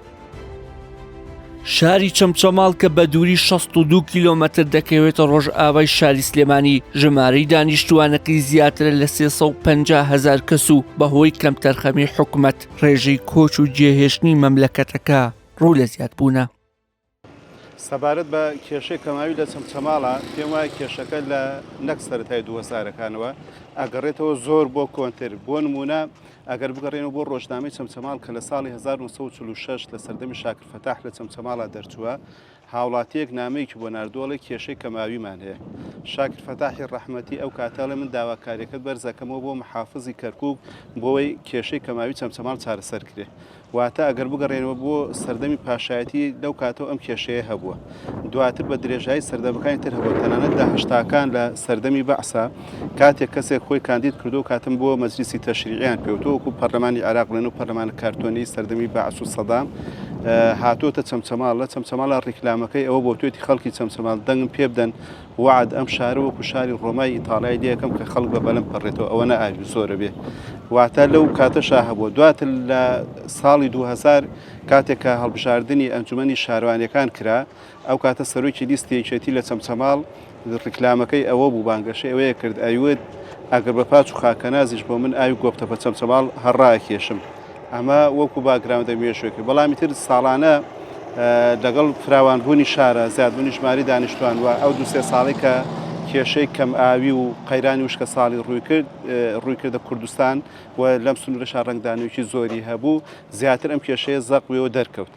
شاری چەمچەماڵ کە بە دووری 62 کیلۆمەتر دەکەوێتە ڕۆژ ئاوای شاری سلێمانی ژمارەی دانیشتوانەکەی زیاترە لە 350,000 کەس و بەهۆی کەم تەرخەمی حکوومەت ڕێژەی کۆچ و جێهێشتنی مەملەکەتەکە ڕوو لە زیادبوونە. سەبارەت بە کێشەی کەماوی لە چەمچەماڵە پێم وایە کێشەکە لە نەک سەرەتای 2000ەکانەوە ئەگەڕێتەوە زۆر بۆ کۆنتر بۆ نمونە ئەگەر بگەڕێنەوە بۆ ڕۆژنامەی چەمچەماڵ کە لە ساڵی 1946 لە سەردەمی شاکر فەتاح لە چەمچەماڵا دەرچووە هاوڵاتیەک نامەیەکی بۆ ناردووەڵی کێشەی کەماویمان هەیە شاکر فەتاحی ڕەحمەتی ئەو کاتە لە من داواکاریەکەت بەرزەکەمەوە بۆ محافزی کەرکووک بۆەوەی کێشەی کەماوی چەمچەماڵ چارەسەر کرێ واتە ئەگەر بگەڕێنەوە بۆ سەردەمی پاشایەتی لەو کاتەوە ئەم کێشەیە هەبووە دواتر بە درێژایی سەردەمەکانی تر هەبووە تەنانەت داهشتاکان لە سەردەمی بەعسا کاتێک کەسێک خۆی کاندید کردو کاتم بۆ مەجلیسی تەشریعیان پێوتۆ وەکو پەرلەمانی عێراق بڵێن و پەرلەمانی کارتۆنی سەردەمی بەعس و سەدام هاتۆتە چەمچەماڵ لە چەمچەماڵە ڕیکلامەکەی ئەوە بۆ توێتی خەڵکی چەمچەماڵ دەنگم پێ بدەن وعد ئەم شارە وەکو شاری ڕۆمای ئیتاڵای دیەکەم کە خەڵک بە بەلەم پەڕێتەوە ئەوە نەئاوی زۆرە بێ واتە لەو کاتەشا هەبووە دواتر لە ساڵی 2000 کاتێک کە هەڵبژاردننی ئەنجومەنی شارەوانیەکان کرا ئەو کاتە سەرۆکی لیستی یەکێتی لە چەمچەماڵ ڕیکلامەکەی ئەوە بوو بانگەشەی ئەوەیە کرد ئەیوێت ئەگەر بە پاچ و خاکەنازیش بۆ من ئاوی گۆپتەپە چەمچەماڵ هەڕاکێشم ئەمە وەکو باگراوندە مێشوێکی بەڵامی تر ساڵانە لەگەڵ فراوانبوونی شارە زیادبوونی ژماری دانیشتوان وە ئەو 2-3 ساڵی کە کێشەی کەم ئاوی و قەیرانی وشکە ساڵی ڕوویکردە کوردستان و لەم سنوورەشا ڕنگدانوێکی زۆری هەبوو زیاتر ئەم کێشەیە زەقویەوە دەرکەوت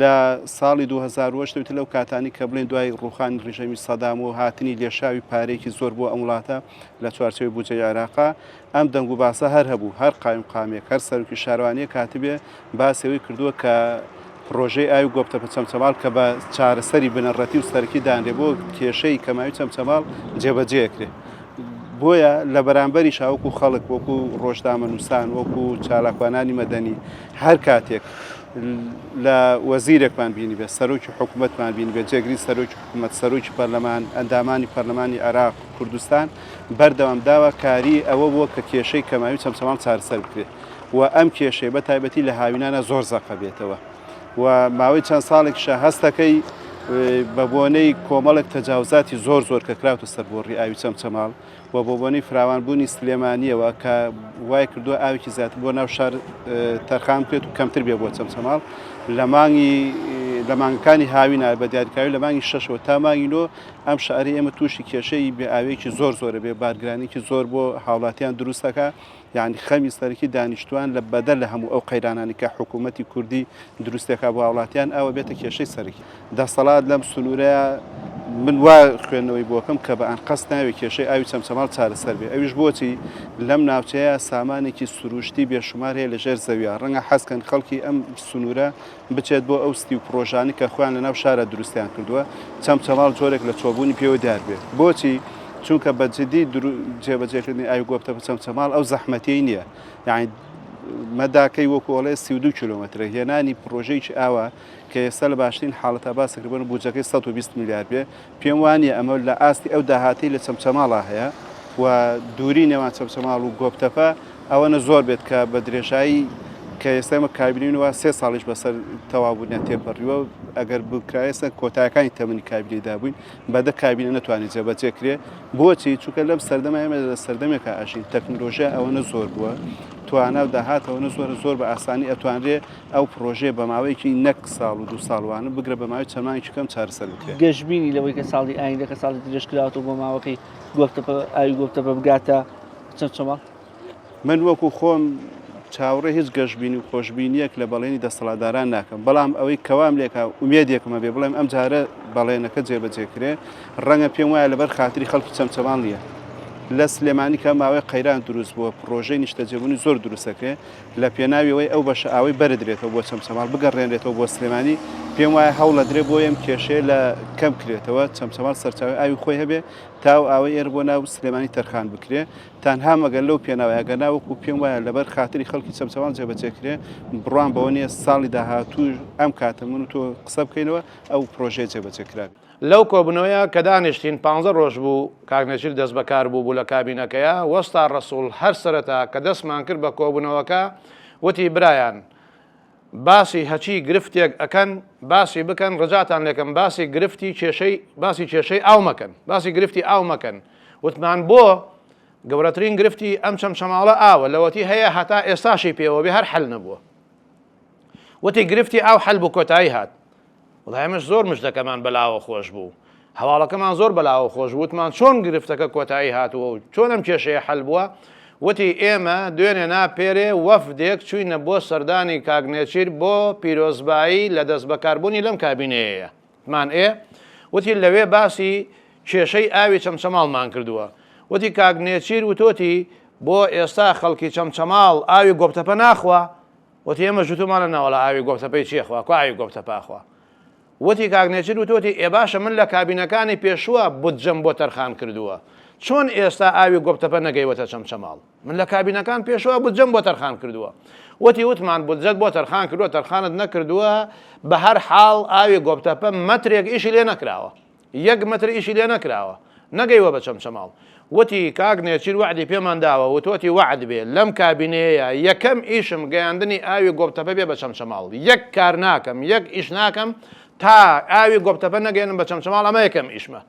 لە ساڵی 2010 لەو کاتانی کە بڵێن دوای ڕوخانی ڕژەمی سەدام و هاتنی لێشاوی پارێکی زۆر بۆ ئەم وڵاتە لە چوارچێوەی بودجەی عێراقا ئەم دەنگ و باسە هەر هەبوو هەر قایمقامێک هەر سەرۆکی شارەوانیە کاتبێ باسەوەی کردووە کە پرۆژەی ئاوی گۆبتەپە چەمچەماڵ کە بە چارەسەری بنەڕەتی و سەرکی دانرێ بۆ کێشەی کەماوی چەمچەماڵ جێبەجێکرێ. بۆیە لە بەرامبەری شاوەکو خەڵک وەکو ڕۆژنامە نووسان وەکو چالاکوانانی مەدەنی هەر کاتێک لە وەزیرێکمان بینی بێت سەرۆکی حکوومەتمان بینی بێت جێگری سەرۆکی حکوومەت سەرۆکی پەرلەمان ئەندامانی پەرلەمانی عێراق کوردستان بەردەوام داوە کاری ئەوە بووە کە کێشەی کەماوی چەمچەماڵ چارەسەر بکرێت و ئەم کێشەی بە تایبەتی لە هاوینانە زۆر زەقە بێتەوە و ماوەی چەند ساڵێکشە هەستەکەی بە بۆنەی کۆمەڵێک تەجاوزاتی زۆر کە کراوتە سەر بۆ ڕێی ئاوی چەمچەماڵ و بۆ بۆنەی فراوانبوونی سلێمانیەوە کە وای کردووە ئاوێکی زیاتر بۆ ناو شار تەرخان بکرێت و کەمتر بێ بۆ چەمچەماڵ لە مانگەکانی هاوینە بە دیاریکراوی لە مانگی 6 تا مانگی 9 ئەم شعری ئێمە تووشی کێشەی بێ ئاوێکی زۆرە بێ بارگرانێکی زۆر بۆ هاوڵاتیان دروستەکە یعنی خەمی سەرەکی دانیشتوان لە بەدەر لە هەموو ئەو قەیرانانی کە حکوومەتی کوردی دروستێکا بۆ هاوڵاتیان ئەوە بێتە کێشەی سەرەکی دەسەڵات لەم سنوورەیە من وا خوێندنەوەی بۆکەم کە بە ئەنقەست ناوێت کێشەی ئاوی چەمچەماڵ چارەسەر بێ ئەویش بۆچی لەم ناوچەیە سامانێکی سروشتی بێشمار هەیە لەژێر زەویە ڕەنگە حەزکەن خەڵکی ئەم سنوورە بچێت بۆ ئەو ستی و پرۆژانی کە خۆیان لەناو شارە دروستیان کردووە چەمچەماڵ جۆرێک لە چۆبوونی پێوە دیار بێت بۆچی چونکە بەجددی جێبەجێکردنی ئاوی گۆبتەپە چەمچەماڵ ئەو زەحمەتەی نییە یعنی مەداکەی وەکوڵێ 32 کیلۆمەترە هێنانی پرۆژەیەکی ئاوە کە ئێستا لە باشترین حاڵەتە باسەکردبوون بودجەکەی 120 میلیارد بێ پێم وانە ئەمە لە ئاستی ئەو داهاتی لە چەمچەماڵا هەیە و دووری نێوان چەمچەماڵ و گۆبتەپە ئەوەنە زۆر بێت کە بە درێژایی کە ئێستامە کابینینەوە 3 ساڵیش بەسەر تەوابوونیان تێپەڕیوە ئەگەر بکرایەسە کۆتایەکانی تەمەنی کابینێدا بووین بەدە کابینە نەتوانێت جێبەجێکرێ بۆچی چونکە لەم سەردەما ئێمە لە سەردەمێکە ئاشین تەکنۆلۆژیا ئەوەنە زۆر بووە توانە و داهاتەوەنە زۆر بە ئاسانی ئەتوانرێ ئەو پرۆژێ بە ماوەیەکی نەک ساڵ و 2 ساڵوانە بگرە بە ماوەی چەمانێکی کەم چارەسەر بکرێت گەشتبینی لەوەی کە ساڵی ئایندەکە ساڵی درێژکراوەوە بۆ ماوەکەی گۆبتەپە ئاوی گۆبتەپە بگاتە چەمچەماڵ من وەکو خۆم چاوەڕێ هیچ گەشتبینی و خۆشببینیەک لە بەڵێنی دەسەڵاتداران ناکەم بەڵام ئەوەی کەوام لێکە ومێدێکمە بێ بڵێم ئەم جارە بەڵێنەکە جێبەجێکرێ ڕەنگە پێم وایە لەبەر خاتری خەڵکی چەمچەماڵ نییە لە سلێمانی کە ماوەی قەیران دروست بووە پرۆژەی نیشتەجێبوونی زۆر دروستەکرێ لە پێناویەوەی ئەو بەشە ئاوەی بەردرێتەوە بۆ چەمچەماڵ بگەڕێنرێتەوە بۆ سلێمانی پێم وایە هەوڵە درێ بۆ ئێم کێشەیە لە کەم کرێتەوە چەمچەماڵ سەرچاوی ئاوی خۆی هەبێ تاو ئاوەی ئێر بۆ ناو سلێمانی تەرخان بکرێ تەنها مەگەل لەو پێناوەیەگە ناوەکو پێم وایە لەبەر خاتری خەڵکی چەمچەماڵ جێبەجێکرێ بڕوان بەوە نیە ساڵی داهاتوو ئەم کاتە من و تۆ قسە بکەینەوە ئەو پرۆژەیە جێبەجێکراوی لەو کۆبنەوەیە کە دانیشتین 15 ڕۆژ بوو کاکنێچیر دەست بەکار بوو لە کابینەکەیە وەستا ڕەسوول هەر سەرەتا کە دەستمان کرد بە کۆبنەوەکە وتی برایان باسی هەچی گرفتێک ئەکەن باسی بکەن ڕجاتان لێکم باسی گرفتی کێشەی ئاو مەکەن باسی گرفتی ئاو مەکەن وتمان بۆ گەورەترین گرفتی ئەم چەمچەماڵە ئاوە لەوەتی هەیە هەتا ئێستاشی پێوە بێ هەر حەل نەبووە وتی گرفتی ئاو حەل بوو کۆتایی هات وڵایمەش زۆر مژدەکەمان بەلاوە خۆش بوو هەواڵەکەمان زۆر بەلاوە خۆش بووتمان چۆن گرفتەکە کۆتایی هاتووە و چۆن ئەم کێشەیە حەل بووە وتی ئێمە دوێنێ ناپێرێ وەفدێک چوینە بۆ سەردانی کاگنێچیر بۆ پیرۆزبایی لە دەست بەکاربوونی لەم کابینەیە مان وتی لەوێ باسی کێشەی ئاوی چەمچەماڵمان کردووە وتی کاگنێچیر وتۆتی بۆ ئێستا خەڵکی چەمچەماڵ ئاوی گۆبتەپە ناخوا وتی ئێمە ژوتمانە ناوەڵە ئاوی گۆبتەپەی چێخوا کو ئاوی گۆبتەپاخوا وتی کاگنێچیر وتۆتی ئێ باشە من لە کابینەکانی پێشووە بودجەم بۆ تەرخان کردووە چۆن ئێستا ئاوی گۆبتەپە نەگەیوەتە چەمچەماڵ من لە کابینەکان پێشوە بودجەم بۆ تەرخان کردووە وتی وتمان بودجەت بۆ تەرخان کردووە تەرخانت نەکردووە بە هەر حاڵ ئاوی گۆبتەپە مەترێک ئیشی لێ نەکراوە 1 مەتر ئیشی لێ نەکراوە نەگەیوە بە چەمچەماڵ وتی کاگنێچیر وعدی پێمان داوە وتۆتی وعد بێ لەم کابینەیە یەکەم ئیشم گەیاندنی ئاوی گۆبتەپە بێ بە چەمچەماڵ 1 کار ناکەم 1 ئیش ناکەم تا ئاوی گۆبتەپە نەگەێنم بە چەمچەماڵ ئەمە یەکەم ئیشمە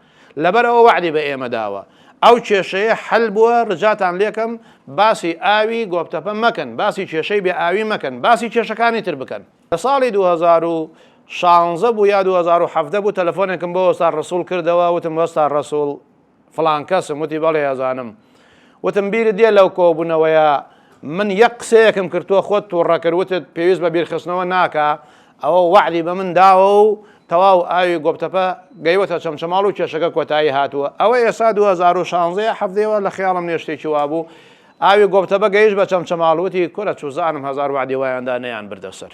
لەبەرەوە وعدی بە ئێمە داوە ئەو کێشەیە حەل بووە ڕجاتان لێکم باسی ئاوی گۆبتەپە مەکەن باسی کێشەی بێ ئاوی مەکەن باسی کێشەکانی تر بکەن لە ساڵی 2016 بوو یا 2017 بوو تەلەفۆنێکم بۆ وەستا ڕەسوول کردەوە وتم وەستا ڕەسوول فڵان کەسم وتی بەڵێ ئەزانم وتم بیرت دێ لەو کۆبوونەوەیە من یەک قسەیەکم کردووە خۆت تووڕەکرد وتت پێویست بە بیرخستنەوە ناکە ئەوە وعدی بە من داوە و تەواو ئاوی گۆبتەپە گەیوەتە چەمچەماڵ و کێشەکە کۆتایی هاتووە ئەوە ئێستا 2016 هەفتەیەوە لە خیاڵم نێشتێکی وابوو ئاوی گۆبتەپە گەیشت بە چەمچەماڵ وتی کورە چوزانم 1000 وعدی وایاندا نەیان بردەسەر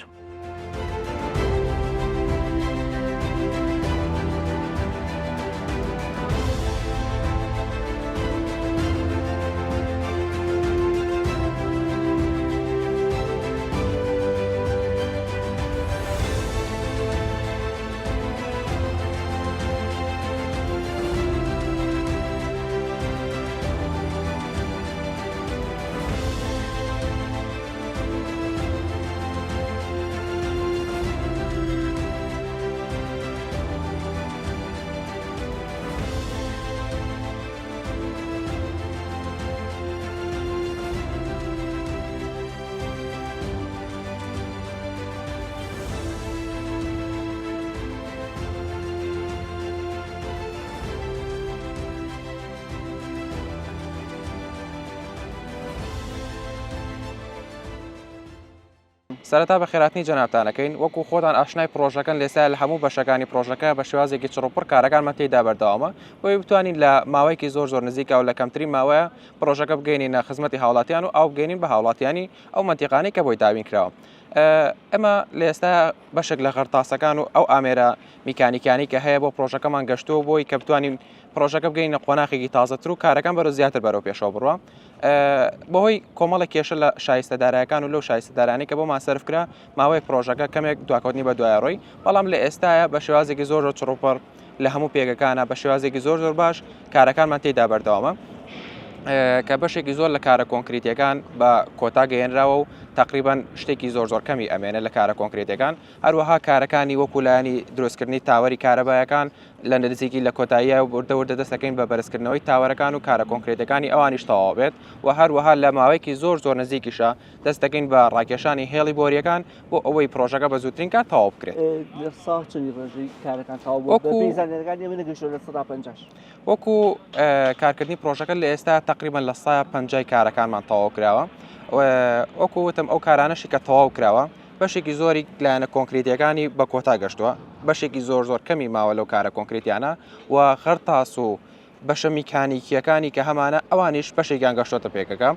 سەرەتا بە خێراتنی جەنابتانەکەین وەکو خۆتان ئاشنای پرۆژەکەن لێستا لە هەموو بەشەکانی پرۆژەکە بە شێوازێکی چڕوپڕ کارەکانمان تێدا بەردەوامە بۆی بتوانین لە ماوەیەکی زۆر نزیکە و لە کەمترین ماوەیە پرۆژەکە بگەینە خزمەتی هاوڵاتیان و ئەو بگەینین بە هاوڵاتیانی ئەو منتیقانەی کە بۆی داوین کراوە. ئەمە لە ئێستا بەشێک لە غەرتاسەکان و ئەو ئامێرە میکانیکانی کە هەیە بۆ پرۆژەکەمان گەشتووە بۆی کە بتوانین پرۆژەکە بگەینە قۆناغێکی تازەتر و کارەکان بەرەو زیاتر بەرەو پێشەوە بڕوە. بەهۆی کۆمەڵە کێشە لە شایستەدارایەکان و لەو شایستەدارانی کە بۆمان سەرف کرا ماوەی پرۆژەکە کەمێک دواکەوتنی بە دوای ڕۆی، بەڵام لە ئێستاە بە شێوازێکی زۆر چڕوپڕ لە هەموو پێگەکانە بە شێوازێکی زۆر باش کارەکانمان تێدا بەردەوامە کە بەشێکی زۆر لە کارە کۆنکریتیەکان بە کۆتا گەیەنراوە و تقریبان شتێکی زۆر کەمی ئەمێنە لە کارە کۆنکریتەکان، هەروەها کارەکانی وەکولایانی دروستکردنی تاوەری کارەبایەکان لە نزیکی لە کۆتاییە و بردەوردە دەستەکەین بە بەرزکردنەوەی تاوەرەکان و کارە کۆنکریتەکانی ئەوانیش تەواو بێت و هەروەها لە ماوەیەکی زۆر نزیکیشە دەست دەکەین بە ڕاکێشانی هێڵی بۆریەکان بۆ ئەوەی پرۆژەکە بە زووترین کات تەواو بکرێت. وەکو کارکردنی پرۆژەکە لە ئێستا تقریبان لە 150 کارەکانمان تەواو کراوە. وەکو وتم ئەو کارانەشی کە تەواو کراوە بەشێکی زۆری لایەنە کۆنکریتیەکانی بە کۆتا گەشتووە، بەشێکی زۆر کەمی ماوە لەو کارە کۆنکریتیانە و خەرتاس و بەشە میکانیکیەکانی کە هەمانە ئەوانیش بەشێکیان گەشتۆتە پێکەکە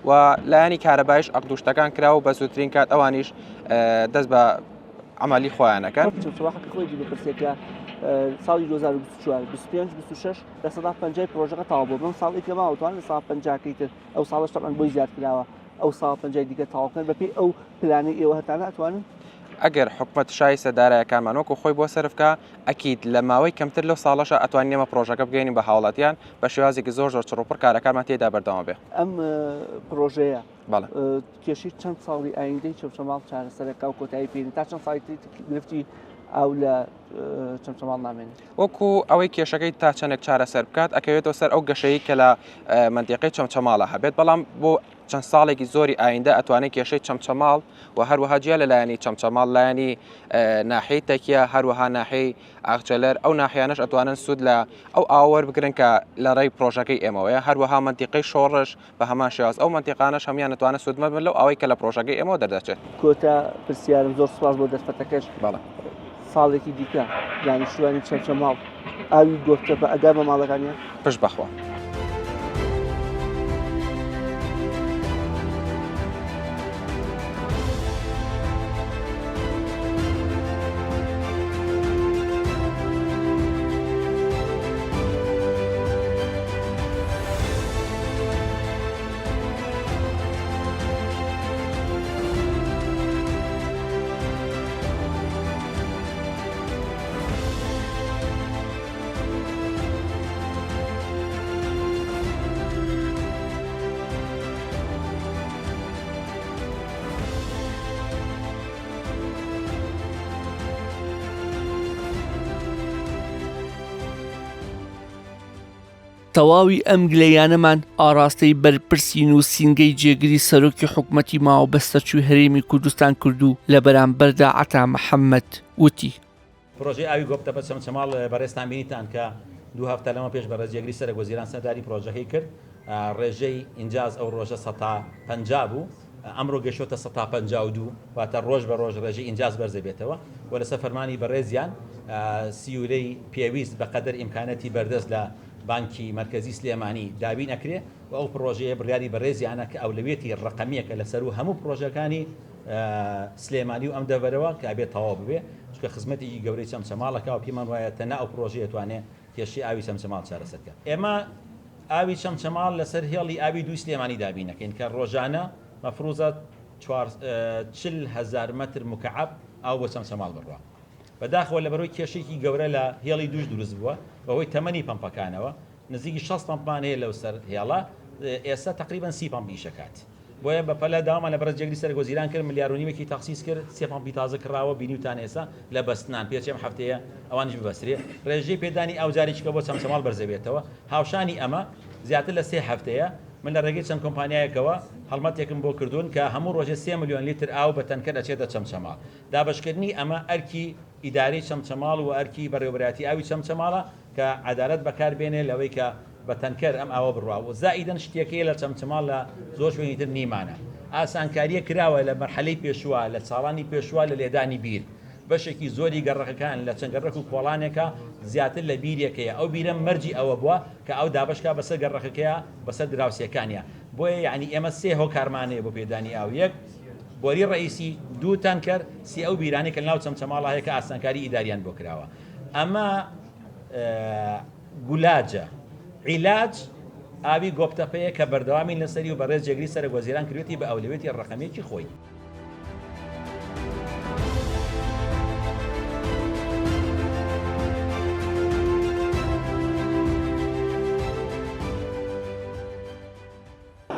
و لایەنی کارەبایش ئەقدوشتەکان کراوە بە زووترین کات ئەوانیش دەست بە ئەمالی خۆیانەکەن. ساڵی 2024 لە 150 پرۆژەکە تاوا بوو. بەم ساڵی کە ماوەتوان لە 150 تر ئەو ساڵش تەمان بۆی زیاد کراوە ئەو 150 دیکە تاواکەن بەپێی ئەو پلانەی ئێوە هەتانە ئەتوانن ئەگەر حکومەت شایستە دارایەکانمان وەکو خۆی بۆ سەرفکە ئەکید لە ماوەی کەمتر لەو ساڵەشە ئەتوانین ئێمە پرۆژەکە بگەینین بە هاوڵاتیان بە شێوازێکی زۆر چڕوپڕ کارەکانمان تێدا بەردەوام بێ. ئەم پرۆژەیە بەڵێ کێشی چەند ساڵی ئایندەی چەمچەماڵ چارەسەرەکە و کۆتایی پێێنی تا چەند ساڵی گرفتی ئەو لە چەمچەماڵ نامێنێت وەکو ئەوەی کێشەکەی تا چەندێک چارەسەر بکات ئەکەوێتەوە سەر ئەو گەشەیە کە لە منتیقەی چەمچەماڵە هەبێت، بەڵام بۆ چەند ساڵێکی زۆری ئایندە ئەتوانێت کێشەی چەمچەماڵ و هەروەها جیا لە لایەنی چەمچەماڵ لایەنی ناحەی تەکیە هەروەها ناحەی ئاغچەلەر ئەو ناحیانەش ئەتوانن سوود لە ئەو ئاوەر بگرن کە لە ڕێی پرۆژەکەی ئێمەوەیە، هەروەها منتیقەی شۆڕش بە هەمان شێواز ئەو منتیقانەش هەمیان ئەتوانە سوودمە بن لەو ئەوەی کە لە پرۆژەکەی ئێمەوە دەردەچێت. کۆتا پرسیارم زۆر سپاس بۆ دەستپەتەکەش. بەڵێ ساڵێکی دیکە دانیشتوانی چەمچەماڵ ئاوی گۆفتە بە ئەگا بە ماڵەکانیان پشت بەخوا. تەواوی ئەم گلەیانەمان ئاراستەی بەرپرسین و سینگەی جێگری سەرۆکی حکومەتی ماوەبەستەچووی هەرێمی کوردستان کردو لە بەرامبەردا عەتا محەممەد وتی پرۆژەی ئاوی گۆفتە بە چەمچەماڵ بەڕێستان بینیتان کە دوو هەفتە لەمە پێش بە ڕێزیەگری سەرۆک وەزیران سەرداری پرۆژەکەی کرد ڕێژەی ئینجاز ئەو ڕۆژە 150 بوو ئەمڕۆ گەشتۆتە 152 واتە ڕۆژ بە ڕۆژ ڕێژەی ئینجاز بەرزە بێتەوە و لەسەر فەرمانی بەڕێزیان سیورەی پێویست بەقەدر ئیمکانەتی بەردەست لە بانکی مرکزی سلێمانی دابین ئەکرێ و ئەو پرۆژەیە بڕیاری بەڕێزیانە کە ئەولەوێتی ڕقەمیەکە لەسەر و هەموو پرۆژەکانی سلێمانی و ئەم دەبەرەوە کە ئەبێت تەواو ببێ چونکە خزمەتێکی گەورەی چەمچەماڵەکە و پێمان وایە تەنیا ئەو پرۆژەیە توانێت کێشەی ئاوی چەمچەماڵ چارەسەرکە. ئێمە ئاوی چەمچەماڵ لەسەر هێڵی ئاوی دووی سلێمانی دابینەکەین کە ڕۆژانە مەفروزە 40,000 متر مکعب ئاو بۆ چەمچەماڵ بڕوە. بەداخەوە لە بەرەوەی کێشێکی گەورە لە هێڵی دووش دروست بووە بەهۆی تەمەنی پەمپەکانەوە نزیکی 6 پەمپمان هەیە لەو سەر هێڵە ئێستا تقریبان 30 پەمپ ئیشەکات بۆیە بە پەلە داوامان لە بەرز جێگری سەرۆک وەزیران کرد ملیارۆنیمێکی تەخسیس کرد 3 پەمپی تازە کراوە بینیوتان ئێستا لە بەستنان پێچێم هەفتەیە ئەوانش ببەسترێ ڕێژەی پێدانی ئاوجاریچکە بۆ چەمچەماڵ بەرزە بێتەوە هاوشانی ئەمە زیاتر لە 3 هەفتەیە من لە ڕێگەی چەند کۆمپانیایەکەوە هەڵمەتێکم بۆ کردوون کە هەموو ڕۆژێ 3 ملیۆن لیتر ئاو بە تەنکە دەچێتە چەمچەماڵ. دابشکردنی ئەمە ئەرکی ئیدارەی چەمچەماڵ و ئەرکی بەڕێوەبەرایەتی ئاوی چەمچەماڵە کە عەدالەت بەکاربێنێ لەوەی کە بە تەنکەر ئەم ئاوە بڕوا و زائیدەن شتێکەیە لە چەمچەماڵ لە زۆر شوێنی تر نیمانە ئاسانکاریە کراوە لە مەرحەلەی پێشوە لە ساڵانی پێشوە لە لێدانی بیر بەشێکی زۆری گەڕەکەەکان لە چەنگەڕک و کۆڵانێکە زیاتر لە بیرێکەیە ئەو بیرە مەرجی ئەوە بووە کە ئەو دابشکا بەسەر گەڕەکەکەیە بەسەر دراوسەکانیە بۆیە یعنی ئێمە سێ هۆکارمانەیە بۆ پێدانی ئاو یەک بۆری ڕئیسی دووتان کرد سی ئەو بیرانی کە ناو چەمچەماڵە هەیە کە ئاسانکاری ئیداریان بۆ کراوە ئەمە گولاجە عیلاج ئاوی گۆپتەپەیە کە بەردەوامی لەسەری و بەڕێز جێگری سەرۆک وەزیران کردوێتی بە ئەولوێتی ڕقەمێکی خۆی.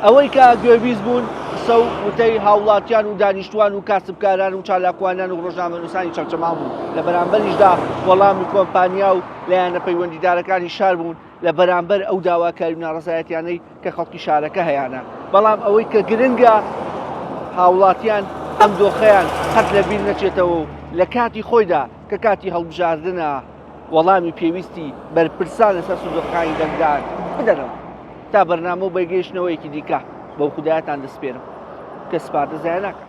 ئەوەی کە گوێبیست بوون قسە و وتەی هاوڵاتیان و دانیشتوان و کاسبکاران و چالاکوانان و ڕۆژنامەنووسانی چەمچەماڵ بوون لە بەرامبەریشدا وەڵامی کۆمپانیا و لایەنە پەیوەندیدارەکانی شار بوون لە بەرامبەر ئەو داواکاری و ناڕەزایەتیانەی کە خەڵکی شارەکە هەیەە بەڵام ئەوەی کە گرنگە هاوڵاتیان ئەم دۆخەیان قەت لە بیر نەچێتەوە و لە کاتی خۆیدا کە کاتی هەڵبژاردنە وەڵامی پێویستی بەرپرسان لەسەر سندوقەکانی دەنگدان بدەنەوە تا بەرنامە و بەیگەیشتنەوەیەکی دیکە بەو خودایەتان دەسپێرم کە سپارتە زایە ناکە.